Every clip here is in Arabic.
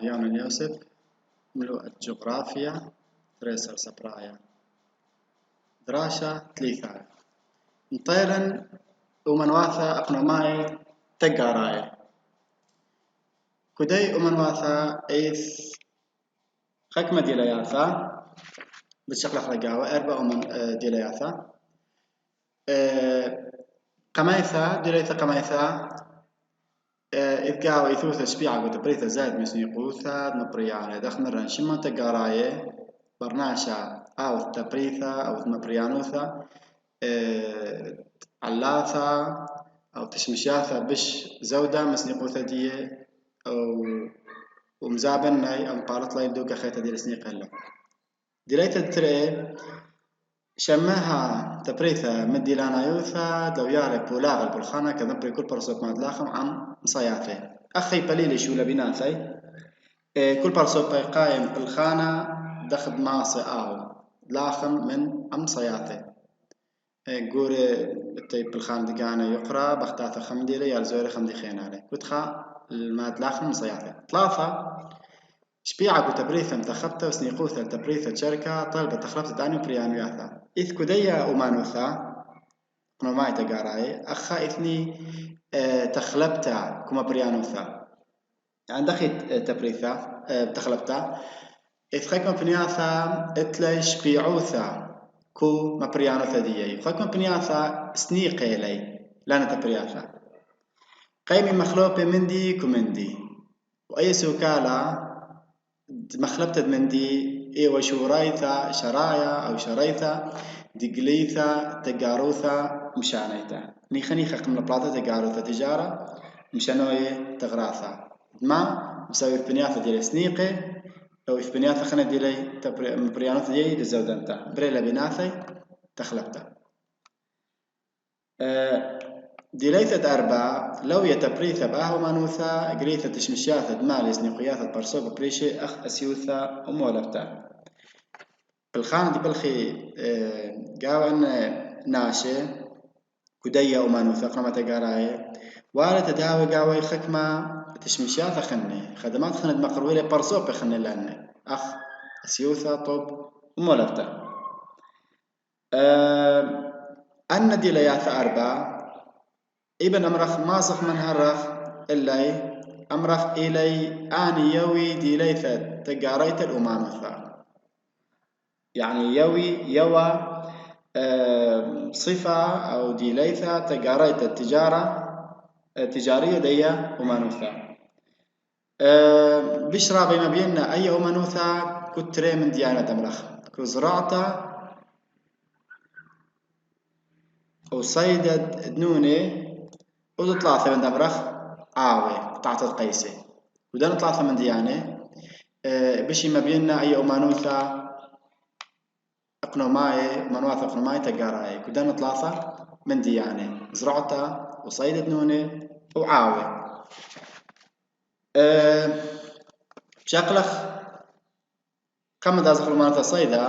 يونا يوسف ملو الجغرافيا تريسر سبرايا دراشة تليثا نطيرن ومنواثا أقنوماي تقاراي كدي ومنواثا إيث خكمة ديلياثا بتشغل خلقاوة أربع ومن ديلياثا قميثا ديليثا قميثا إذ قاوة يثوث شبيعة وتبريثا زاد مسني قوثا نبريانة دخمرن شما تقاراي برناشا أو تبريثا أو مبريانوثا علاثا أو تشمشاثا بش زودة مسني قوثا دي أو ومزابناي أو قالت لا يدوك خيتا دي لسني قلة ديليتا تري شماها تبريثا مدي لانا يوثا دوياري بولاغ البلخانة كذنبري كل برسوب مادلاخم عن صياثي أخي بليلي شو لبناثي كل برسوب قايم بالخانة دخد ماصي آو لاخم من أم صياثي قوري التيب بالخانة دقانا يقرأ بختاثة خمدي لي يالزوري خمدي خين علي كتخا المادلاخم من صياثي ثلاثة شبيعة تبريثا متخبتة وسنيقوثا تبريثا شركة طلبة تخلفت داني بريانوياثا إذ كديا أمانوثا قنوماي تقاراي أخا إثني تخلبتا كما بريانوثا يعني دخي تبريثا تخلبتا إذ خيكم بنياثا إتلي شبيعوثا كو مبريانوثا ديي خيكم بنياثا سنيقي لي لانا تبرياثا قيمي مخلوبة مندي كمندي وأي سوكالا مخلبتة مندي إيوة شورايثا شرايا أو شريثا دقليثا تقاروثا مشانيتا نيخني خاق من البلاطة تقاروثا تجارة مشانوية تغراثا ما مساوي بنياثة ديالي سنيقي أو بنياثة خنا ديالي مبريانوثا ديالي للزودانتا بريلا بناثي تخلبتا ديليثة أربعة لو يتبريثة بأهو مانوثا قريثة تشمشياثة دماليز نقياثة برصوب بريشي أخ أسيوثا أمولفتا بالخانة دي بالخي قاوان ناشي كدية أمانوثا قرمة قاراي وارد تداوي قاوي خكمة تشمشياثة خني خدمات خند مقرويلة برصوب خني لأني أخ أسيوثا طب أمولفتا أن ديلياثة أربعة ابن أمرخ ماسخ من هرخ إلي أمرخ إلي آني يوي ديليثة تقاريت الأمانوثا يعني يوي يوى صفة أو ديليثة تقاريت التجارية دي أمانوثا بشرى بما بينا أي أمانوثا كتري من ديانة أمرخ كزراعة وصيدة دنوني وتطلع ثمن دمرخ عاوي تعطي القيسي ودا نطلع ثمن ديانه بشي ما بيننا اي امانوثا اقنوماي منواث اقنوماي تقاراي ودا نطلع من ديانه زرعتا وصيد دنوني وعاوي بشكلخ كم دازخ المنواث صيدا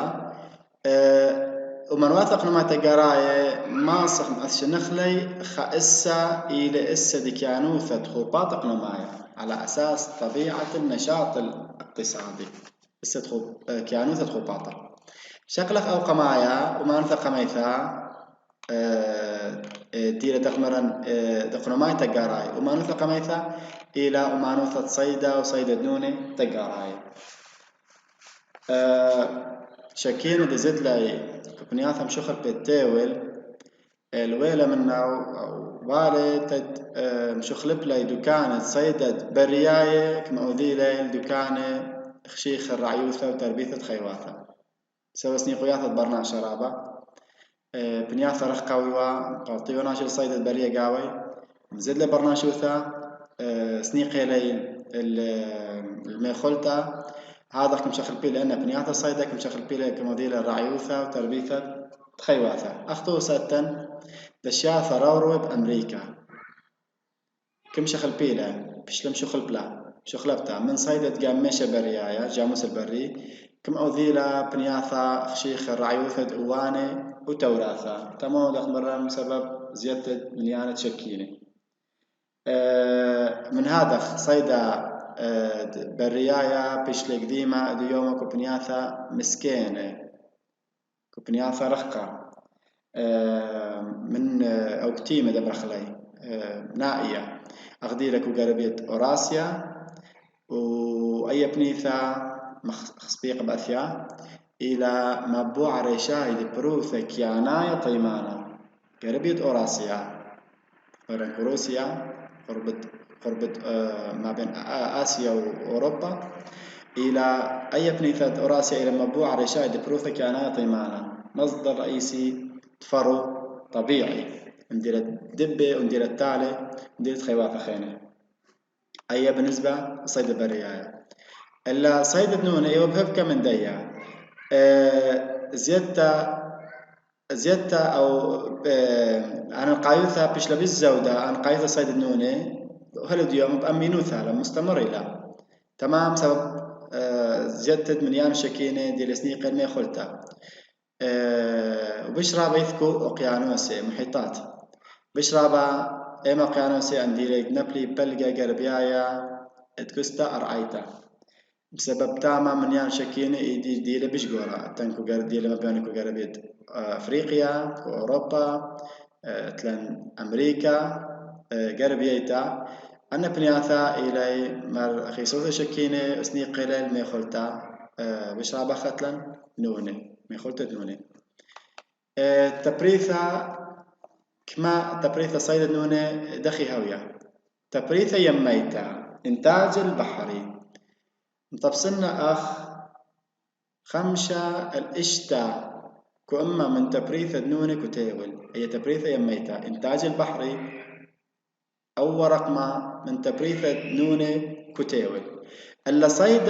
ومنواث اقنوماي تقاراي ماسخ مأسش نخلي خائسة إلى إسة ديكيانوثة خوبات اقنوماي على أساس طبيعة النشاط الاقتصادي إسة كيانوثة خوبات شكلك أو قمايا ومنواث قميثا ديرة تخمرن اقنوماي تقاراي ومنواث قميثا إلى ومنواث صيدة وصيدة دنوني تقاراي شكين دزت لي كبنياثا مشخر بالتاول الويلة منه والد مشخلب لي دكانة صيدة برياية كمؤذي لي الدكانة خشيخ الرعيوثة وتربيثة خيواثة سوى سنيقوياثة برناء شرابة بنياثا رخقاويوا قاطيو ناشي صيدة بريا قاوي مزد لي برناشوثة سنيقي لي الميخولتا هذا كم شخل بي لأن بنياثا صيدة كم شخل بي لي كمؤذي لي الرعيوثة وتربيثة خيواثة أخطو ستن دشاثة رورو بأمريكا كم شخل بيلا بشلم شخل بلا شخلبتا من صيدة قامشة بريايا جاموس البري كم أوذيلا بنياثا خشيخ الرعيوثة دواني وتوراثا تمو دخ مرة بسبب زيادة مليانة شكيني من هذا صيدة بريايا بيشلي قديمة ديوما كوبنياثا مسكينة كوبنياثا رخقة من أو كتيمة دبرخلي نائية أغديرك وقربية أوراسيا وأي بنيثا خصبيق بأثيا إلى مبوع ريشاي بروثة كيانايا طيمانا قربية أوراسيا فرنك روسيا قربت ما بين آسيا وأوروبا إلى أي بنيثة أوراسيا إلى مبوع ريشاي بروثة كيانايا طيمانا مصدر رئيسي تفرو طبيعي ندير دبة وندير التالي ندير خيواثة خينة أي بالنسبة لصيد البرياية إلا صيد النونة أيوة بهبكة من ديا زيادة أو عن القايوثة بيش لبيش زودة عن قايوثة صيد النونة هل ديوم بأمينوثة لمستمر إلى تمام سبب زيادة منيان شكينة دي لسني قرمي خلطة وبشرب يثكو أقيانوسي محيطات بشرب إما أقيانوسي عندي لك نبلي بلقى قربيايا تكستا أرعيتا بسبب تاما منيان شكينة إيدي ديلة بيش قورا تنكو ديلة مبيانكو قربية أفريقيا وأوروبا تلان أمريكا قربيتا أنا بنياثا إلي مر خيسوثة شكينة أسني قليل ميخلتا بشرب ختلن نونة ميخلطة نونة تبريثا كما تبريثا صيد النونة دخي هوية تبريثا يميتا إنتاج البحري مطبسنا خمشة الإشتا كأما من تبريثا النونة كتيول هي تبريثا يميتا إنتاج البحري أو رقمة من تبريثا النونة كتيول إلا صيد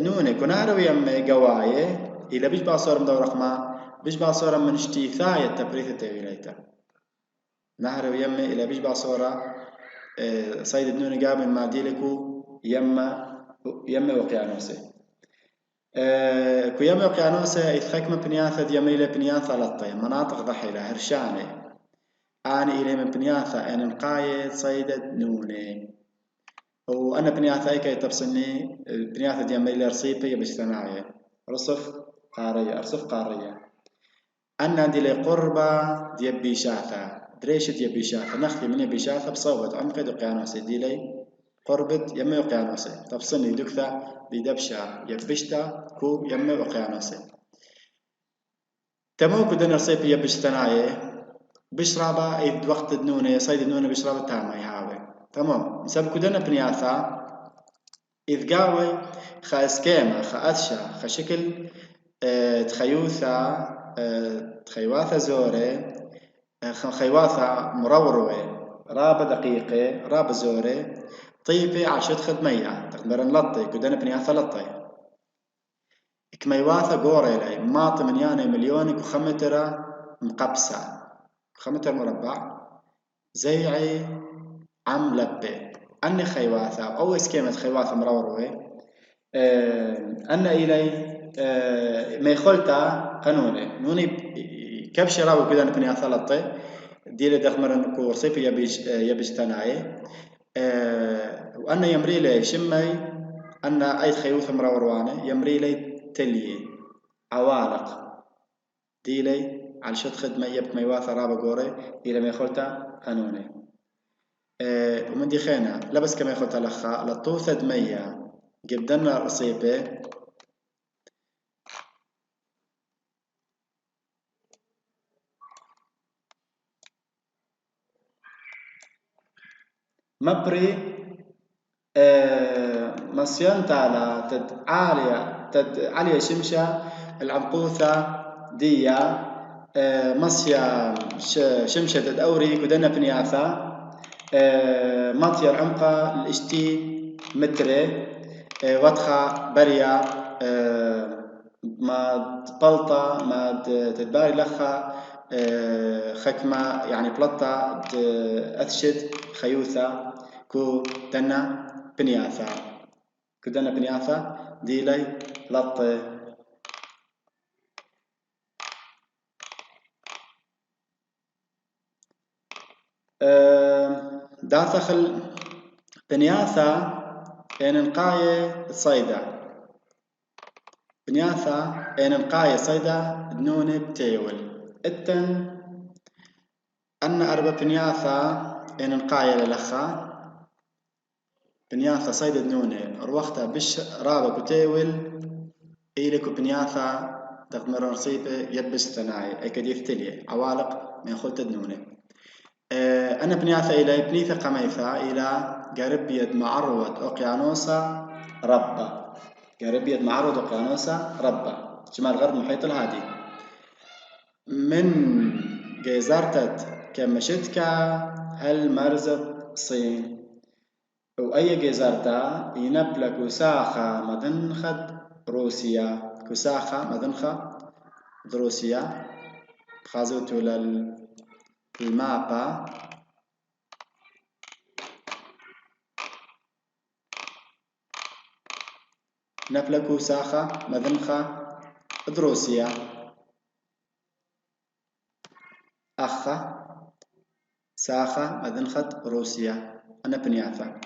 نونة كنارو يمي قواية إلا بيش باصور مدو رقمة بيش باصورا من اشتيثاية تبريثة تيويليتا نهر يمي إلا بيش باصورا صيد النونة قابل مع ديلكو يما وقيانوسي كو يما وقيانوسي يتخيك من بنياثة يمي إلى بنياثة لطي مناطق ضحيلة هرشانة آني إلي من بنياثة أن نقايد صيدة نونة وأنا بنياثة أي كي تبصني بنياثة يمي إلى رصيبية بجتناية رصف قارية أنا دي لي قربة دي بيشاثة دريشة دي بيشاثة نخلي من بيشاثة بصوبة عمقة دي قيانوسي دي لي قربت يمي وقيانوسي تفصلني دكثة دي دبشة يبشتا كو يمي وقيانوسي تمو كدن رصيب يبشتناية بشرابا إذ وقت النونة صيد النونة بشرابا تاما يهاوي تمام نسبب كدن بنياثا إذ قاوي خا اسكيما خا أثشا خا شكل تخيوثا تخيواثا زوري خيواثا مروروي رابا دقيقة رابا زوري طيبي عشت خدمية تقدرن لطي كدن بنياثا لطي كميواثا قوري لي ماط منياني مليونك وخمترة مقبسة خمتر مربع زيعي عم لبي أني خيواثا أو اسكيمة خيواثا مروروي أنا إلي ما يخلتا قانوني نوني كبش راوي كدن بنياثا لطي ديلي دغمرن كو رصيبي يبيش تناي وأنا يمري لي شمي أنا أي خيوث مروروانة يمري لي تلي عوالق ديلي على شد خدمة يبك ميواثا رابا قوري إلى ما يخلتا قانوني ومن دي خينا لبس كما يخلتا لخا لطوثة دمية قبدنا رصيبي مبري مصيان تالا تد عالية شمشة العنقوثة ديا مصيا شمشة تدوري كدنا بنياثا مطير عمقة الاشتي متري وطخة بريا ما بلطة ما تدباري لخا خكمة يعني بلطة أثشت خيوثة كو دنا بنياثا كدنا بنياثا ديلي لط داثخل بنياثا إنقاية صيدا بنياثا إنقاية صيدا دنوني بتيول التن أن أربع بنياثا إنقاية للخا بنياثا صيدا دنوني روختا بش رابا بتيول إيلك بنياثا تغمر نصيبة يبس تناي أي كديف تلي عوالق من خلت دنوني أنا بنياثا إلى بنيثا قميثا إلى قربية معروض أوقيانوسا ربا قربية معروض أوقيانوسا ربا شمال غرب المحيط الهادي من جيزارتت كمشتكا هالمرزب صين وأي جيزارتا ينبلك وساخة مدنخد روسيا كساخة مدنخة روسيا خازوتو للمابا نبلكو ساخة مذنخة دروسيا أخا ساخة مذنخة روسيا أنا بنياثا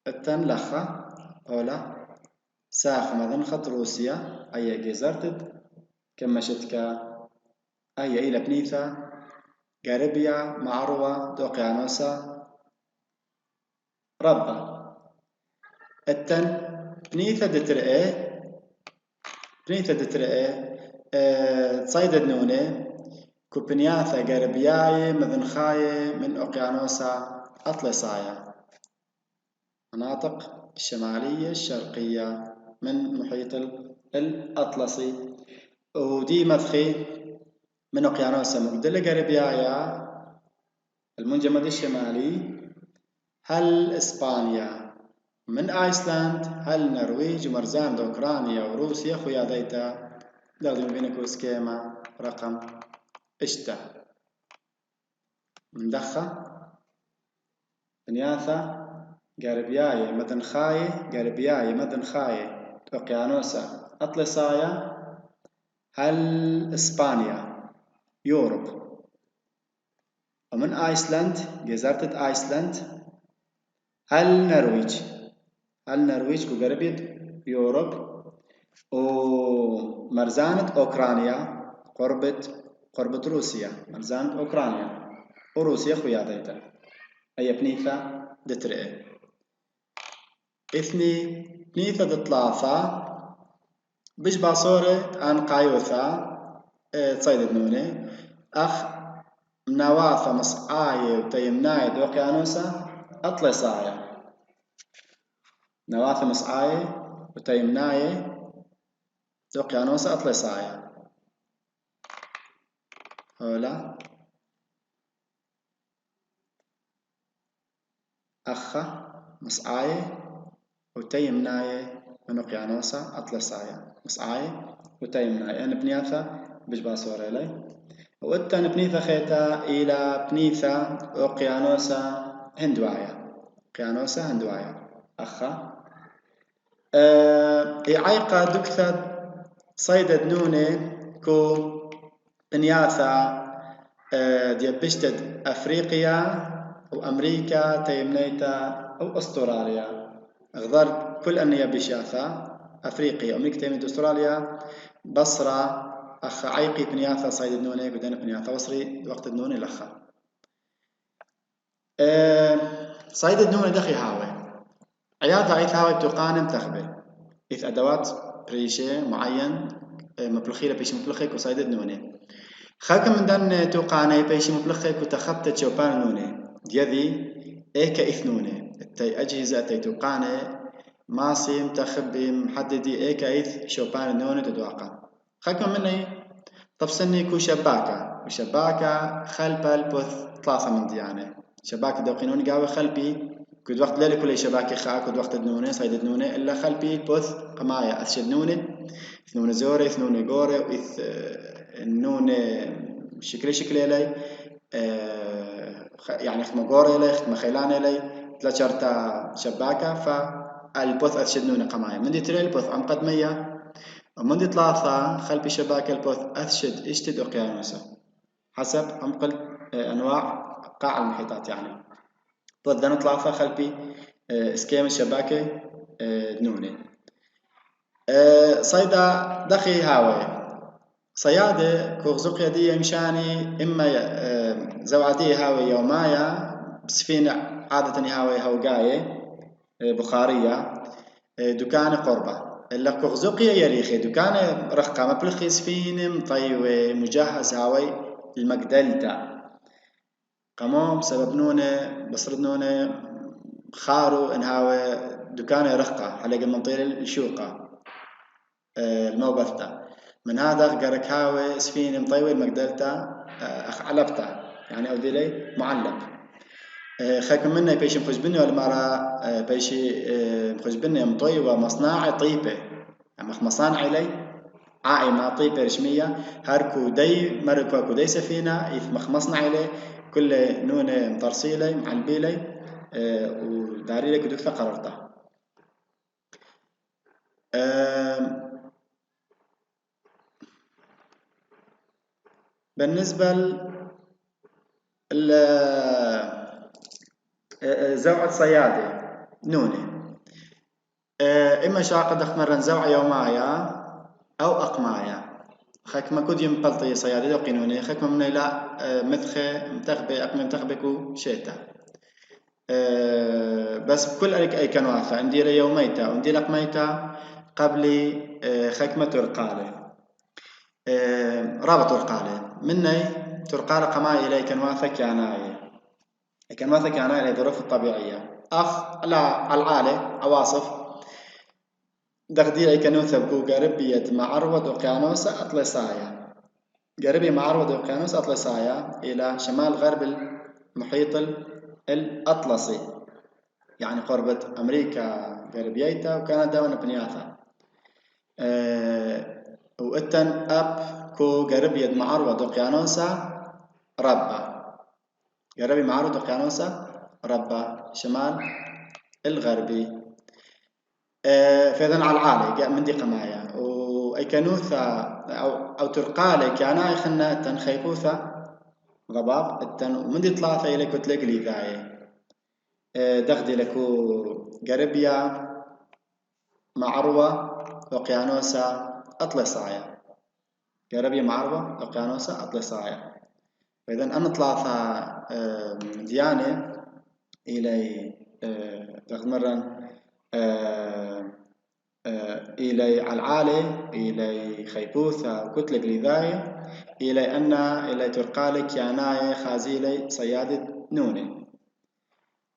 التن لخا أولا ساخة مذنخة روسيا أي جيزرتد كما شتكا أي إلى بنيثا غاربيا معروة دوقيانوسا ربا التن بنيثا دترئي تصيد النوني كوبنياثا غاربياي مذنخاي من أوقيانوسا أطلسايا مناطق الشمالية الشرقية من محيط الأطلسي ودي مذخي من أوقيانوسا مقدلة غاربيايا المنجمد الشمالي هل إسبانيا من آيسلاند هل النرويج ومرزان أوكرانيا وروسيا خويا ديتا لازم بينكو سكيما رقم اشتا مندخة بنياثا غاربياي مدن خاي أوقيانوسا أطلسايا هل إسبانيا يوروب ومن آيسلاند جزيرة آيسلاند هل النرويج كو غربية يوروب ومرزانة أوكرانيا قربة روسيا مرزانة أوكرانيا وروسيا خويا ديتا أي بنيثا دترئ إثني بنيثا دتلاثا بش باصورة عن قايوثا تصيد نوني أخ نواثا مصعاية وتيمناي دوقيانوسا أطلسايا نواثا مصعاية وتيمناي دوقيانوسا أطلسايا هولا أخا مصعاية وتيمناي من أوقيانوسا أطلسايا مصعاية وتيمناي أنا بنياثا بش باصورة لي وإتن بنيثا خيتا إلى بنيثا أوقيانوسا هندوايا أخا عيقا دكثة صيدة نوني كو بنياثا ديبشتد أفريقيا وأمريكا تيمنيتا أو أستراليا أغضر كل أن يبشاثا أفريقيا وأمريكا تيمنيتا أستراليا بصرة أخ عيقي بنياثا صيد نوني قدنا بنياثا وصري وقت النوني لخا صيد النوني دخي هاوي عيادة عيث هاوي تقانم تخبر إذ أدوات بريشة معين مبلخيلة بيش مبلخي كو صيد النوني خاك من دن توقاني بيش مبلخي كو تخبت تشوبان نوني ديذي إيكا إثنوني التي أجهزة تي توقاني ماسي متخبي محددي إيكا إث شوبان نوني تدواقا خاك مني تفصلني كو شباكة وشباكة خلب البث 3 من ديانة شباك دوقينوني قاوي خلبي كود وقت ليلي كل شباكي خا كود وقت دنوني صيد دنوني إلا خلبي بوث قمايا أثشد نوني ثنون زوري ثنون قوري وإث النون شكلي لي يعني خدمة قوري لي خدمة خيلاني لي تلاشرتا شباكة فالبوث أثشد نوني قمايا من دي تري البوث أم قدمية ومن دي ثلاثة خلبي شباكة البوث أثشد اشتد وقيانوسة حسب أنقل أنواع قاع المحيطات يعني بوث دان ثلاثة خلبي اسكيم الشباكة نوني صيدا دخي هاوي صيادة كوغزوقيا دي يمشاني إما زوعدي هاوي يومايا بسفينة عادة هاوي هوقاية بخارية دكان قربة إلا كوغزوقيا يريخي دكان رخقة مبلخي سفينة مطيوة مجهز هاوي المقدلتا قموم سبب نونة بصرد نونة خارو إن هاوي دكان رخقة حلق المنطير الشوقة الموبثة من هذا قرك هاوي سفينة مطيوة المقدلتا علبتا يعني أو ديلي معلب خاكم منا بيش مخزبني والمرة بيش مخزبني مطيوة مصناع طيبة يعني مصانع لي عائمة طيبة رسمية هاركو دي مركو دي سفينة يث مصنع لي كل نونة مطرسيلي معلبيلي وداري لي كدوك قررتها بالنسبة زوعة صيادة نونة إما شاقة دخمرن زوعة يومايا أو أقمايا خاك ما كود يمبلطي صيادة دو قينوني خاك ما مني لا مدخي متخبي أقمي متخبكو شيتا بس بكل أي كنوافة عندي لي يوميتا وعندي لك ميتا قبلي خاك ترقالي رابط ترقالي مني ترقالي قماي إلي كنوافة كياناي كنوافة كياناي لظروف الطبيعية لا العالي عواصف دغدي أي كنوثة بكو قربية معروض وقيانوسة أطلسايا قربية معروض وقيانوسة أطلسايا إلى شمال غرب المحيط الأطلسي يعني قربة أمريكا قربيتها وكندا ونبنياثا وإتن أب كو قربية معروض وقيانوسة ربا قربية معروض وقيانوسة ربا شمال الغربي فإذن على العالي من دي قمايا وأي كنوثة أو ترقالي كاناي خنا تنخيبوثة ضباب التن ومن دي ثلاثة إلي كتلك لي ذاي دغدي لكو قربيا معروة وقيانوسة أطلسايا قربيا معروة وقيانوسة أطلسايا فإذن أنا ثلاثة ديانة إلي تغمرن إلي على العالي إلي خيبوثة وكتلك لذاية إلي أنا إلي ترقالك ياناي خازيلي صيادة نوني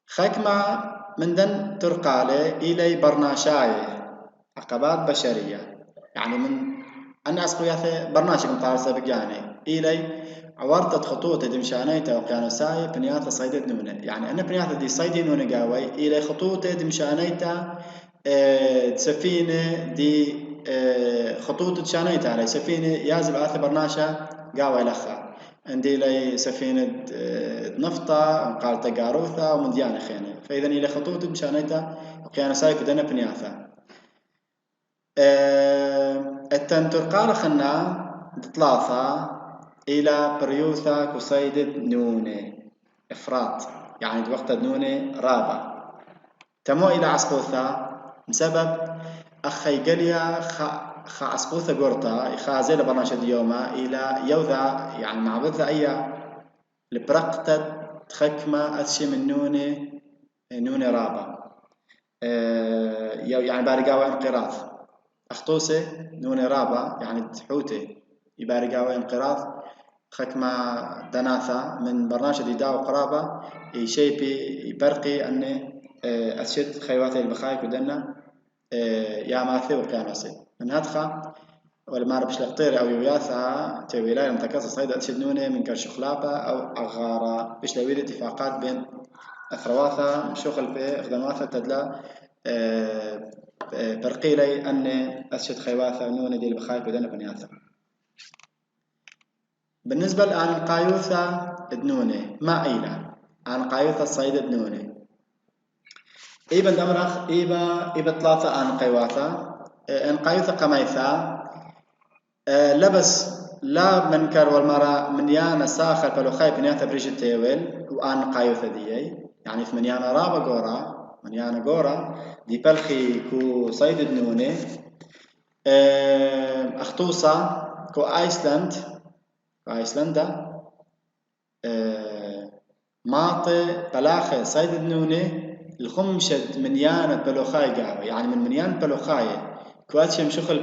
خكمة من دن ترقالي إلي برناشاي عقبات بشرية يعني من أنا أسقياثي برناشك مطارسة بقياني إلي عورتت خطوط دمشانيتا وقيانوساي بنياثة صيدة نوني يعني أنا بنياثة دي صيدة نوني قاوي إلي خطوط دمشانيتا سفينة دي خطوط تشانيتا علي سفينة يازب آثي برناشا قاوي لخا عندي لي سفينة نفطة قال تقاروثة ومن ديانة خيني فإذا إلي خطوط دمشانيتا وقيانوساي كدنا بنياثة التنترقار خنا ثلاثة إلى بريوثا كصيدة نوني إفراط يعني وقت نوني رابع تمو إلى عسقوثا بسبب أخي قليا خ عسقوثا قرطا خازيل برناشة ديوما إلى يوذا يعني معبثة أي لبرقتة تخكمة أتشي من نوني رابع يعني بارقاوة انقراض أخطوسة نوني رابع يعني تحوتي يبارقاوة انقراض خكمة دناثة من برنامج ديدا وقرابة يشيبي يبرقي أن أشد خيواتي البخايك ودنا يا ماثي وقيانوسي من هدخة ولا ما عرفش لقطير أو يوياثا تويلاي متكاس صيد أتشدنوني من كرشخلابة أو أغارة بش لويد اتفاقات بين أثرواثا شغل في إخدامواثا تدلا برقيلي أن أشد خيواثا نوني دي البخاي بدنا بنياثا. بالنسبة لأن قايوثا دنوني ما إيلا عن قايوثا الصيد دنوني إيبا دمرخ إيبا ثلاثة أن قيواثا أن قايوثا قميثا لبس لا منكر والمرأة من يانا ساخر بلوخاي بنياثا بريج التيويل وأن قايوثا ديي يعني في من يانا رابا قورا من يانا قورا دي بلخي كو صيد دنوني أخطوصة كو أيسلندا ماطي بلاخي صيد دنوني الخمشد منيانة بلوخاي قاوي يعني من منيان بلوخاي كواتشم شغل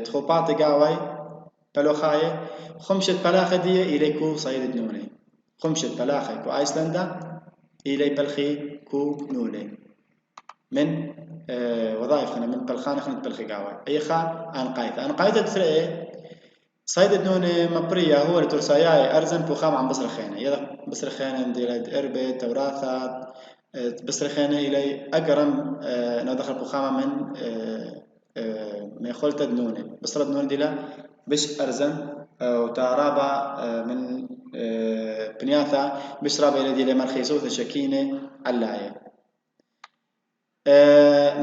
تخوبات قاوي بلوخاي خمشد بلاخي دي إليكو صيد دنوني خمشد بلاخي كو أيسلندا إلي بلخي كو نوني من وظائف خنا من بلخانة خنا بلخي قاوي أي خا أنقايثة تسرقه صيد دنوني مبرية هو لترساياي أرزن بوخام عن بصر خينة يدا بصر خينة ديلاد إربي توراثات بصر خينة إلي أقرم ندخل بوخامة من ميخولت دنوني بصر دنوني ديلا بش أرزن وتارابا من بنياثا بش رابا إلي ديلا مرخيصوث شكينة علاية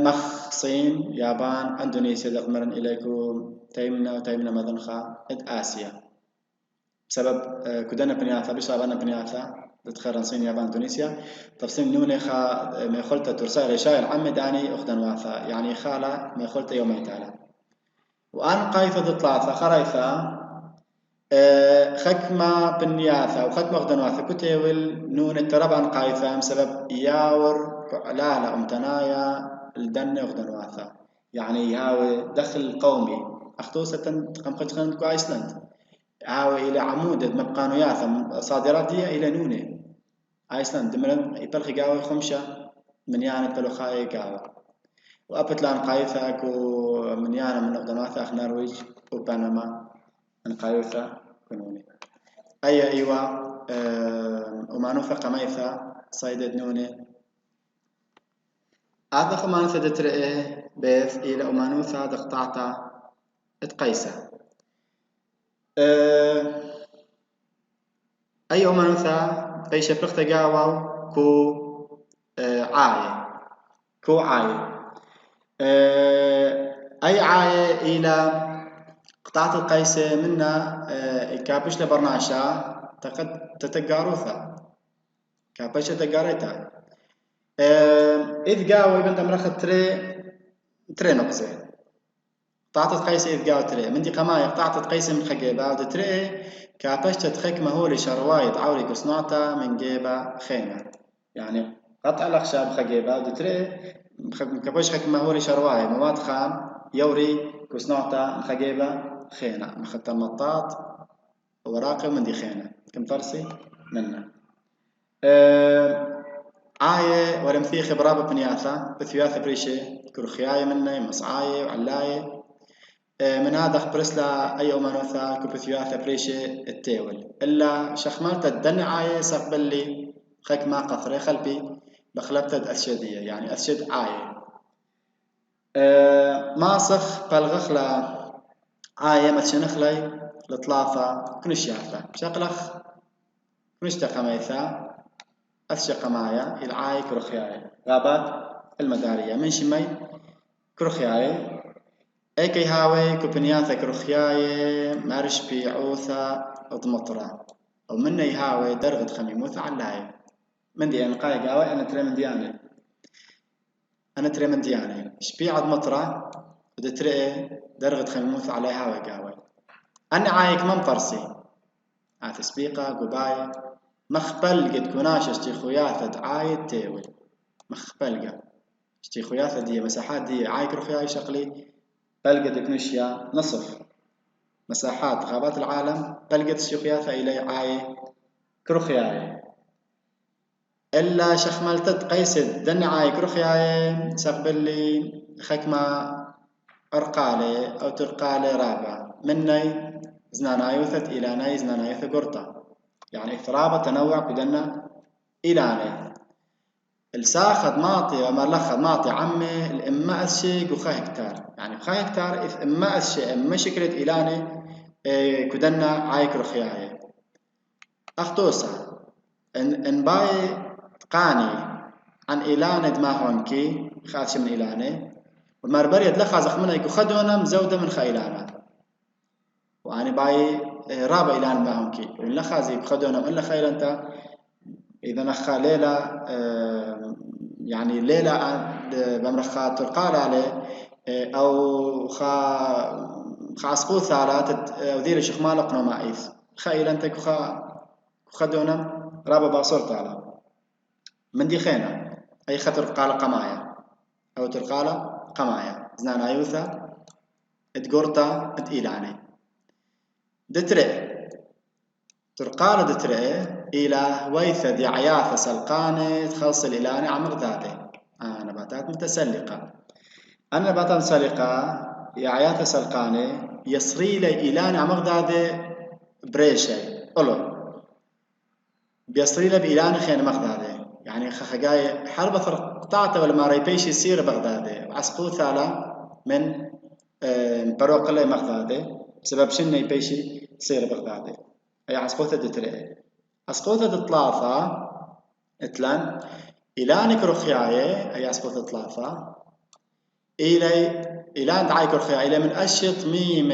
مخ صين يابان اندونيسيا دقمرن اليكم تيمنا مدنخا آسيا بسبب كدنا بنياثا بسبب بنياثا تتخيرن صين يابان اندونيسيا تفصيل نوني خا ميخولتا ترسال رشاي العم داني اخدن واثا يعني خالا ميخولتا يومين تالا وان قايثة ثلاثة خرايثا خكمة بنياثا وختمة اخدن واثا كتيول نون التربان قايثا بسبب ياور لا امتنايا الدن اخدن واثا يعني هاوي دخل قومي أخطوسة قمقت كو أيسلند هاوي إلى عمود مبقانو ياثا صادرات دي إلى نوني أيسلند دمرن يبلخي قاوي خمشة من يانا بلوخاي قاوي وأبت لان قايثا كو من يانا من أخدن واثا أخ نرويج وبنما من قايثا كنوني أي أيوة ومانوثا قميثا صيدد نوني هذا خمانوثا دترئه بيث إلى أمانوثا دقطعتا اتقيسا أي أمانوثا بيش فلقتا قاواو كو عاي أي عاي إلى قطعت القيسة منا كابش لبرناشا تتقاروثا كابش تقاريتا إذ قاوي بنت مرخت تري نقصة قطعت قيسة إذ قاوي تري من دي قماية قطعت قيسة من خجيبة ودي تري كابش تتخك مهولي شروايد عوري كسنعتا من جيبة خيمة يعني قطع الأخشاب خجيبة ودي تري كابش خك مهولي شروايد مواد خام يوري كسنعتا من خجيبة خينة مخطة مطاط وراقب من دي خينة كم فرسي منا عاية ولمثيخ برابة بنياثا بثياثة بريشة كرخياية منا مصعاية وعلاية من هذا خبرسلا أي أمانوثا كبثياثة بريشة التاول إلا شخمالتا الدن عاية سقبل لي خك ما قثري خلبي بخلبتا الأسشدية يعني أسشد عاية ماسخ بالغخلة عاية متشنخلي لطلافة كنش يافا شقلخ كنش تقميثا أثشق معايا العاي كرخياي غابات المدارية من شمي كرخياي ايكي هاوي كوبنياثا كرخياي مارش بيعوثا اضمطرا او من يهاوي درغد خميموثا علاي من دي انقاي قاوي انا تري من دياني شبيع اضمطرا ودي تري درغد خميموثا علي هاوي قاوي انا عايك من فرسي تسبيقة قباي مخبل قد كناش اشتيخوياثة عايد تاول مخبل قد اشتيخوياثة دي مساحات دي عايك رخياي شقلي بلقد كنشيا نصف مساحات غابات العالم بلقد اشتيخوياثة إلي عاي كرخياي إلا شخملتت قيسد دن عاي كرخياي سقبل لي خكمة أرقالي أو ترقالي رابع مني زنانايوثة إلاني زنانايوثة قرطة يعني إثرابة تنوع كدنا إلاني الساخد معطي وملخد معطي عمي الإما أسشي قخا هكتار يعني بخا هكتار إذ إما أسشي إما شكلت إلاني كدنا عايك رخياي أخطوسا إن باي قاني عن إلاني دماغونكي خاص من إلاني والمربري يدلخا زخمنا يكو خدونا مزودة من خايلانا وأنا باي رابع إلان دماغونكي واللخا زي خدونا من خايلا أنت إذا نخا ليلة يعني ليلة بمرخا ترقال عليه أو خا عسقوث على ودير شخمالة قنومائيث خايلا أنت خدونا رابع باصورت على من دي خينا أي خطر قال قمايا أو ترقالة قمايا زنان أيوثا اتقرطة اتإيلاني دتري ترقالة دتري إلى ويثة دي عياثة سلقاني تخلص الإلاني عن مغدادي نباتات متسلقة النباتات المتسلقة يا عياثة سلقاني يصري لي إلاني عن مغدادي بريشي أولو بيصري لي بإلاني خين مغدادي يعني خخجاي حرب قطعته ولا ما ريبيش يصير بغدادي عسقو ثالا من بروق لي مغدادي بسبب شنو يبيشي يصير بغدادي أي عسقوثة دتري عسقوثة ثلاثة اتلان إلان كرخياي أي عسقوثة ثلاثة إلان دعاي كرخياي إلى من أشي طميم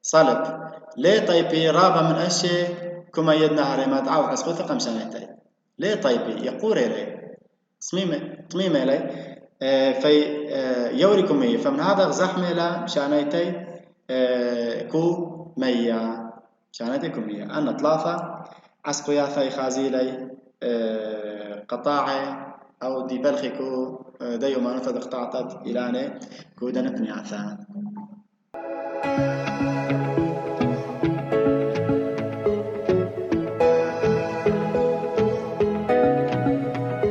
صلب ليه طيبي رابا من أشي كما يدنا هري ما دعاو عسقوثة قمشانيتي ليه طيبي يقور إلي طميم إلي في يوريكم إيه فمن هذا زحمة لا شانيتي كو مية شانيتي كو مية أنا ثلاثة عسقو ياثي خازيلي قطاعي أو دي بلخي كو ديو ما نفذ قطعتت إلاني كو دنت مياثان